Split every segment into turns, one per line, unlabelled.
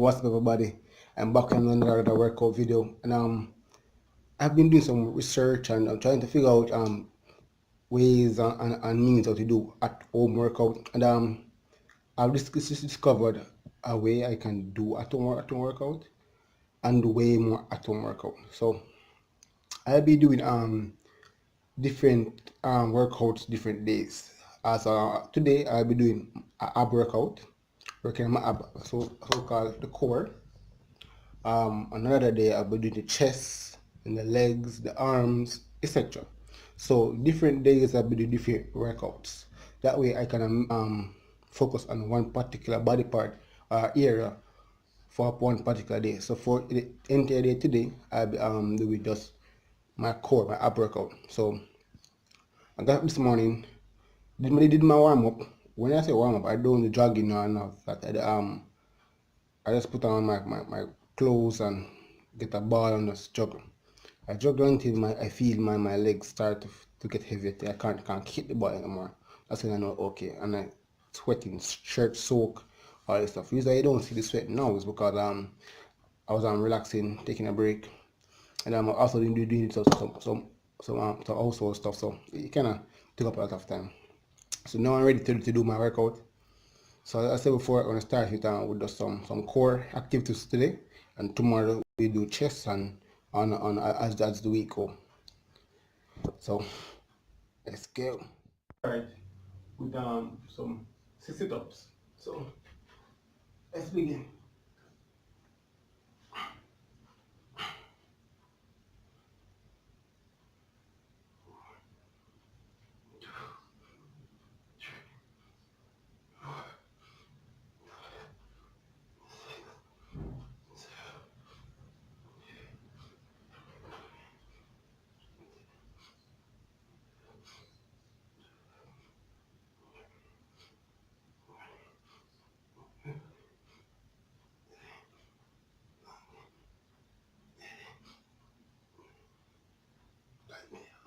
What's up, everybody? I'm back on another workout video, and I've been doing some research and I'm trying to figure out ways and means how to do at home workout, and I've just discovered a way I can do at home workout and way more at home workout. So I'll be doing different workouts different days. As today I'll be doing a ab workout, working on my ab, so called the core. Another day I'll be doing the chest and the legs, the arms, etc. So different days I'll be doing different workouts. That way I can focus on one particular body part or area for one particular day. So for the entire day today, I'll be doing just my core, my ab workout. So I got up this morning, did my warm up. When I say warm up, I don't do jogging or enough. That I just put on my clothes and get a ball and just juggle. I juggle until I feel my legs start to get heavy. I can't hit the ball anymore. That's when I know okay. And I sweating, shirt soak, all this stuff. Usually I don't see the sweat now is because I was relaxing, taking a break, and I'm also doing some household stuff. So it kind of took up a lot of time. So now I'm ready to do my workout. So as I said before, I'm gonna start with just some core activities today, and tomorrow we do chest and on as the week go. So let's go. Alright, with some sit-ups. So let's begin.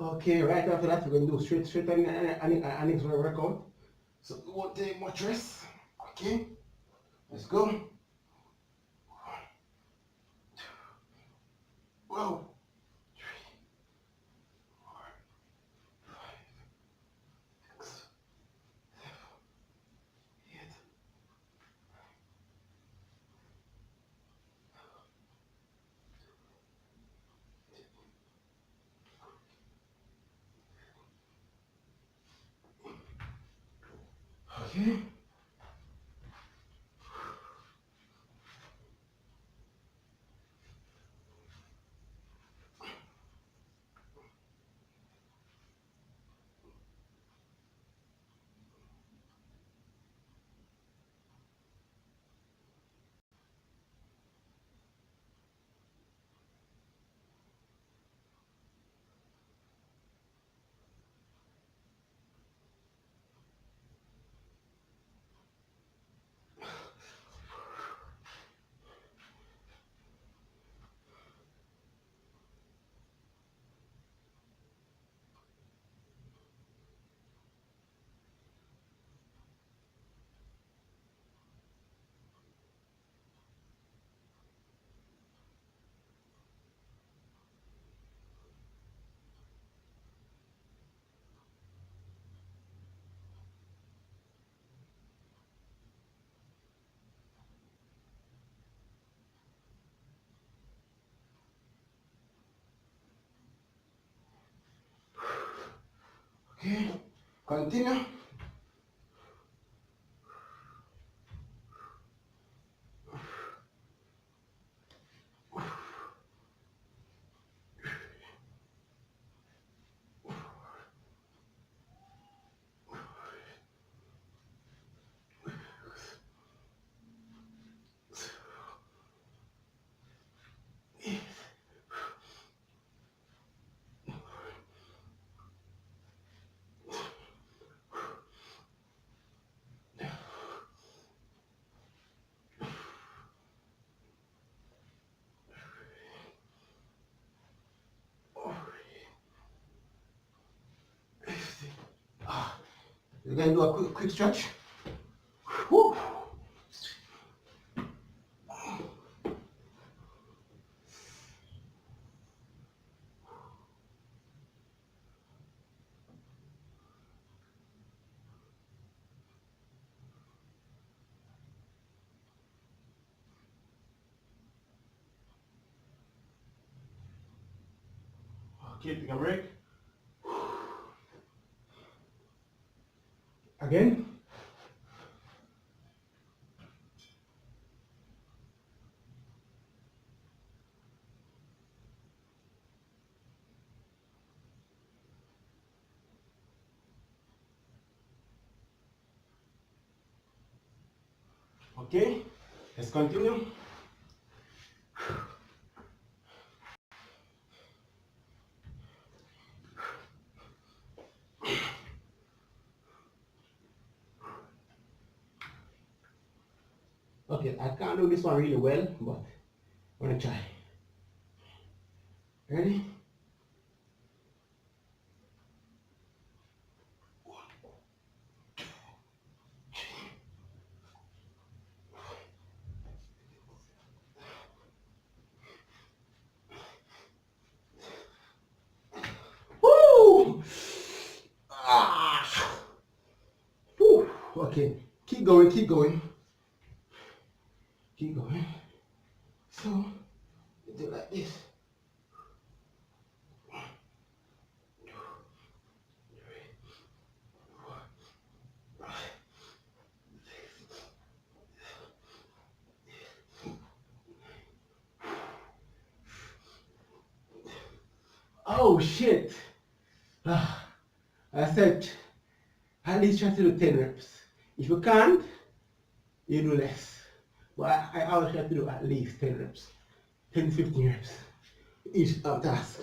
Okay, right after that we're gonna do straight and workout. So we won't take much rest. Okay, let's go. Whoa. Okay. Okay. Continue. We're gonna do a quick stretch. Whew. Okay, take a break. Again. Okay, let's continue. Okay, I can't do this one really well, but I'm gonna try. Ready? Woo! Ah! Woo! Okay, keep going, keep going, keep going. So, do it like this. Oh shit! Ah, I said at least try to do 10 reps. If you can't, you do less. But I always try to do at least 10 reps. 10 to 15 reps each task.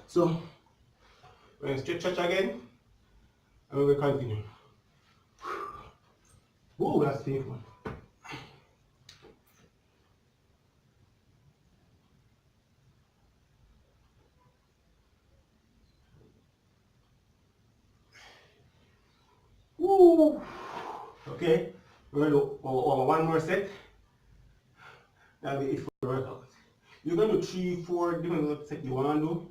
So, we're going to stretch again and we will continue. Whoa, that's painful. Woo! Okay, we're going to do one more set. That'll be it for the workout. You're going to do 3, 4 different sets you want to do,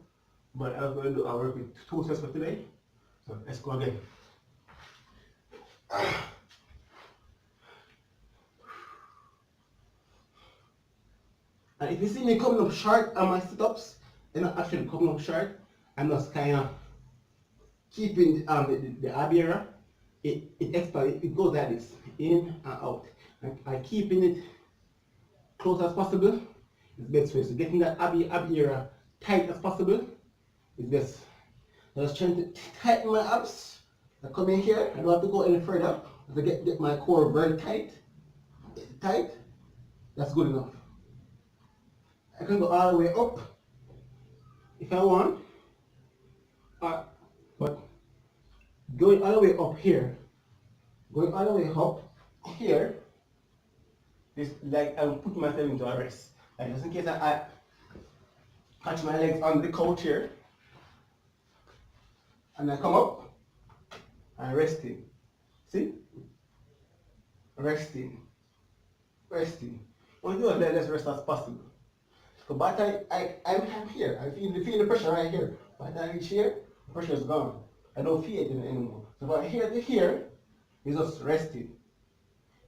but I'm going to do, I'll work with 2 sets for today. So let's go again. And if you see me coming up short on my sit-ups, they're not actually coming up short. I'm just kind of keeping the ab area. It expands, it goes like this, in and out. And keeping it close as possible is best way. So getting that ab area tight as possible is best. I was trying to tighten my abs. I come in here, I don't have to go any further. To get my core very tight. Tight, that's good enough. I can go all the way up if I want. But going all the way up here, going all the way up here, is like I'm putting myself into a rest. Like just in case I catch my legs on the couch here, and I come up and resting. See? Resting. Resting. I want to do as less rest as possible. So by the time I'm here, I feel the pressure right here. By the time I reach here, the pressure is gone. I don't feel it anymore. So from here to here, you're just resting.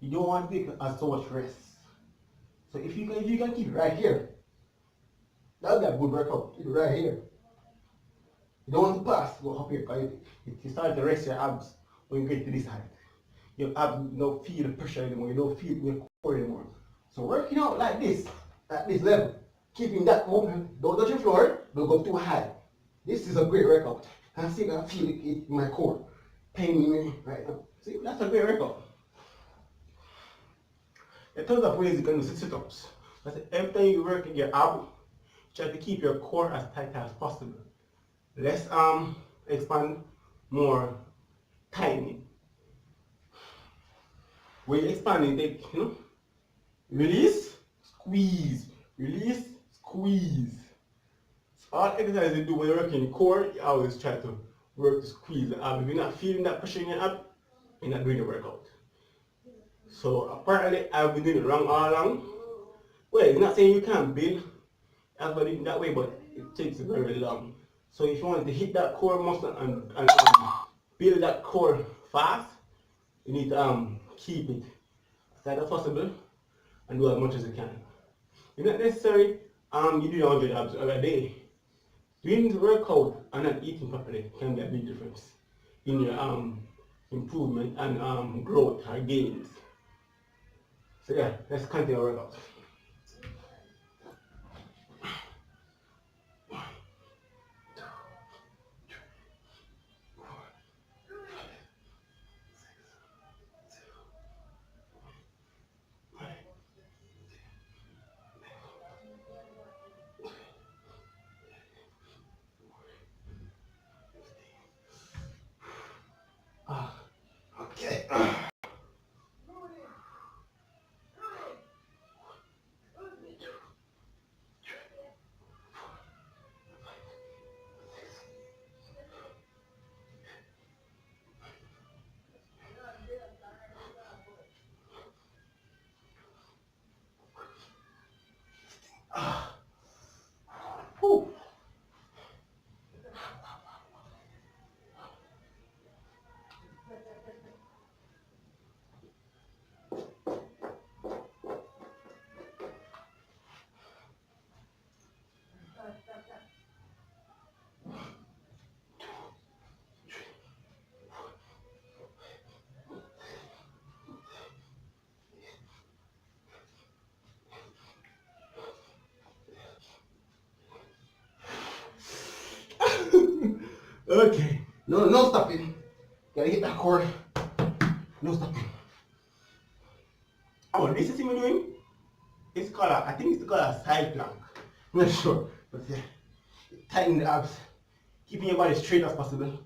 You don't want to take as so much rest. So if you can keep it right here, that'll be a good workout. Keep it right here. You don't want to pass, go up here, because you start to rest your abs when you get to this height. Your abs don't feel the pressure anymore, you don't feel your core anymore. So working out like this, at this level, keeping that movement, don't touch the floor, don't go too high. This is a great workout. And I see I feel it in my core, paining me right now. See, that's a great workout. In terms of ways you can do sit-ups, every time you work in your ab, try to keep your core as tight as possible. Less expand, more tightening. When you expand, take, release, squeeze, release, squeeze. So all exercises you do when you're working core, you always try to work to squeeze the ab. If you're not feeling that pressure in your ab, you're not doing the workout. So apparently I've been doing it wrong all along. Well, it's not saying you can't build it that way, but it takes very long. So if you want to hit that core muscle and build that core fast, you need to keep it as tight as possible and do as much as you can. It's not necessary you do 100 abs a day. Doing the workout and not eating properly can be a big difference in your improvement and growth or gains. So yeah, let's continue our workout. Okay. Whew. Okay. No, no stopping. Gotta hit that core. No stopping. Oh, this is what we're doing? It's called I think it's called a side plank. I'm not sure. But yeah. Tighten the abs. Keeping your body straight as possible.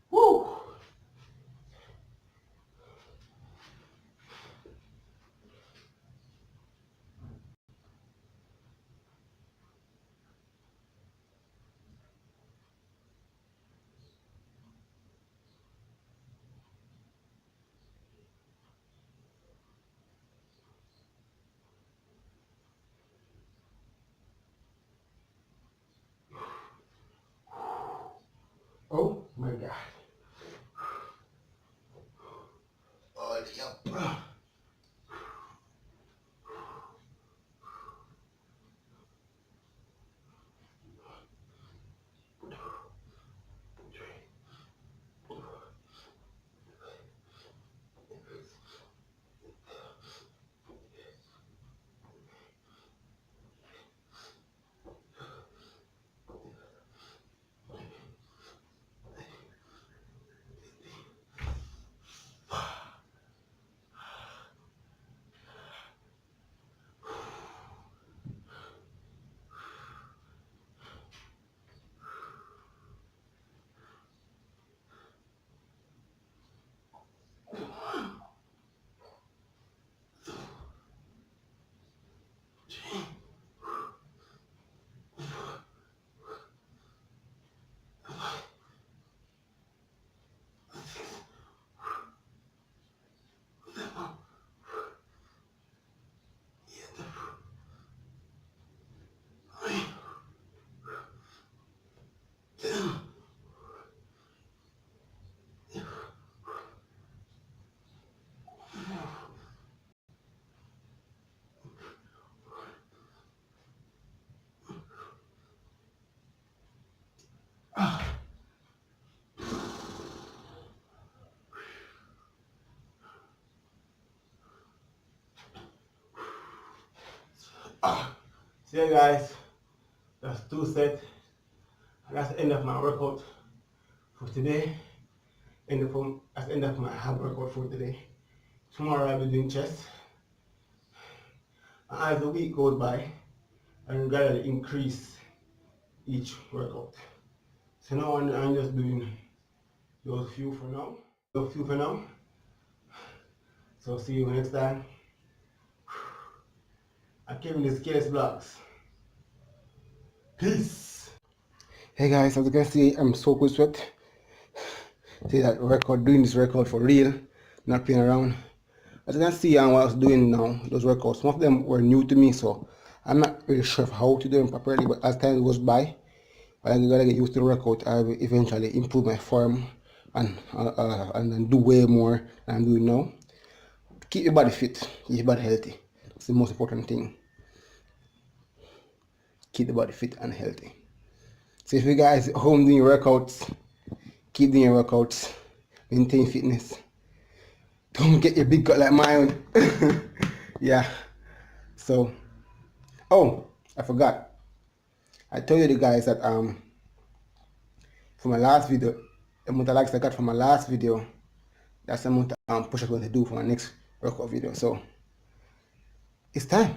Woo! Oh my god. Oh, yep. So yeah guys, that's 2 sets. That's the end of my workout for today. That's the end of my hard workout for today. Tomorrow I'll be doing chest. And as the week goes by, I'm gradually increase each workout. So now I'm just doing those few for now. Those few for now. So see you next time. I came in the KLS blocks. Peace. Hey guys, as you can see, I'm soaked with sweat. See that record, doing this record for real, not playing around. as you can see on what I was doing now, those workouts, some of them were new to me, so I'm not really sure of how to do them properly, but as time goes by, I'm gonna get used to the workout. I will eventually improve my form and then do way more than I'm doing now. Keep your body fit, keep your body healthy. That's the most important thing. Keep the body fit and healthy. So if you guys at home doing your workouts, keep doing your workouts, maintain fitness. Don't get your big gut like mine. Yeah. So, oh, I forgot. I told you the guys that for my last video, the amount of likes I got from my last video, that's the amount of push I'm going to do for my next workout video. So it's time.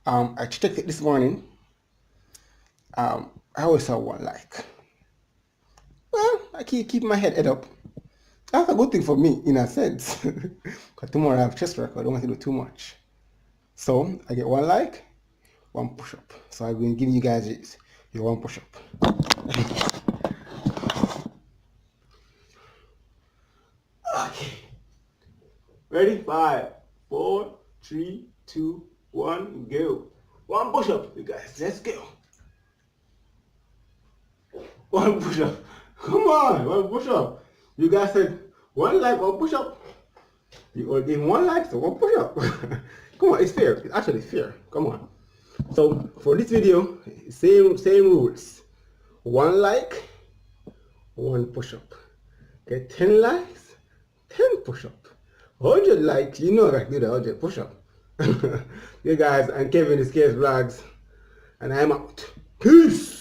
I checked it this morning. I always saw one like. Well, I keep my head up. That's a good thing for me in a sense. Because tomorrow I have chest workout. I don't want to do too much. So I get one like, one push up. So I've been giving you guys your one push up. Okay. Ready? 5, 4, 3, 2, 1, go. One push up, you guys. Let's go. One push up. Come on, one push up. You guys said one like, one push up. You all gave one like, so one push up. Come on, it's fair. It's actually fair. Come on. So for this video, same rules. One like, one push up. Okay, 10 likes, 10 push up. 100 likes, you know I can do the 100 push up. You guys, I'm Kevin, this Case Vlogs, and I'm out. Peace.